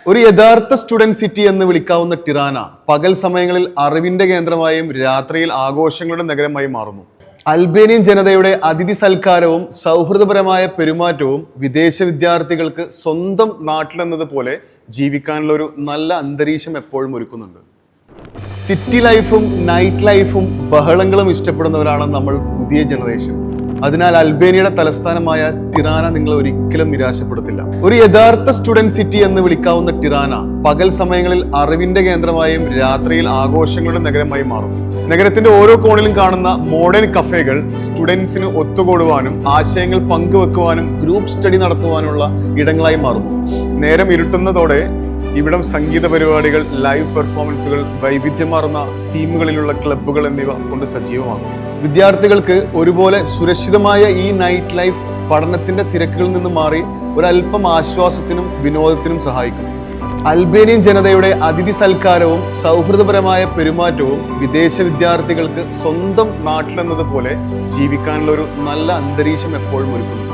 ഒരു യഥാർത്ഥ student city എന്ന് വിളിക്കാവുന്ന ടിറാന പകൽ സമയങ്ങളിൽ അറിവിന്റെ കേന്ദ്രമായും രാത്രിയിൽ ആഘോഷങ്ങളുടെ നഗരമായും മാറുന്നു. അൽബേനിയൻ ജനതയുടെ അതിഥി സൽക്കാരവും സൗഹൃദപരമായ പെരുമാറ്റവും വിദേശ വിദ്യാർത്ഥികൾക്ക് സ്വന്തം നാട്ടിലെന്നതുപോലെ ജീവിക്കാനുള്ള ഒരു നല്ല അന്തരീക്ഷം എപ്പോഴും ഒരുക്കുന്നുണ്ട്. സിറ്റി ലൈഫും നൈറ്റ് ലൈഫും ബഹളങ്ങളും ഇഷ്ടപ്പെടുന്നവരാണ് നമ്മൾ പുതിയ ജനറേഷൻ. അതിനാൽ അൽബേനിയയുടെ തലസ്ഥാനമായ ടിറാന നിങ്ങളെ ഒരിക്കലും നിരാശപ്പെടുത്തില്ല. ഒരു യഥാർത്ഥ സ്റ്റുഡന്റ് സിറ്റി എന്ന് വിളിക്കാവുന്ന ടിറാന പകൽ സമയങ്ങളിൽ അറിവിന്റെ കേന്ദ്രമായും രാത്രിയിൽ ആഘോഷങ്ങളുടെ നഗരമായും മാറുന്നു. നഗരത്തിന്റെ ഓരോ കോണിലും കാണുന്ന മോഡേൺ കഫേകൾ സ്റ്റുഡൻസിന് ഒത്തുകൂടുവാനും ആശയങ്ങൾ പങ്കുവെക്കുവാനും ഗ്രൂപ്പ് സ്റ്റഡി നടത്തുവാനുള്ള ഇടങ്ങളായി മാറുന്നു. നേരം ഇരുട്ടുന്നതോടെ ഇവിടം സംഗീത പരിപാടികൾ, ലൈവ് പെർഫോമൻസുകൾ, വൈവിധ്യമാർന്ന തീമുകളിലുള്ള ക്ലബ്ബുകൾ എന്നിവ കൊണ്ട് സജീവമാകും. വിദ്യാർത്ഥികൾക്ക് ഒരുപോലെ സുരക്ഷിതമായ ഈ നൈറ്റ് ലൈഫ് പഠനത്തിന്റെ തിരക്കുകളിൽ നിന്ന് മാറി ഒരല്പം ആശ്വാസത്തിനും വിനോദത്തിനും സഹായിക്കും. അൽബേനിയൻ ജനതയുടെ അതിഥി സൽക്കാരവും സൗഹൃദപരമായ പെരുമാറ്റവും വിദേശ വിദ്യാർത്ഥികൾക്ക് സ്വന്തം നാട്ടിലെന്നതുപോലെ ജീവിക്കാനുള്ള ഒരു നല്ല അന്തരീക്ഷം എപ്പോഴും ഒരുക്കുന്നു.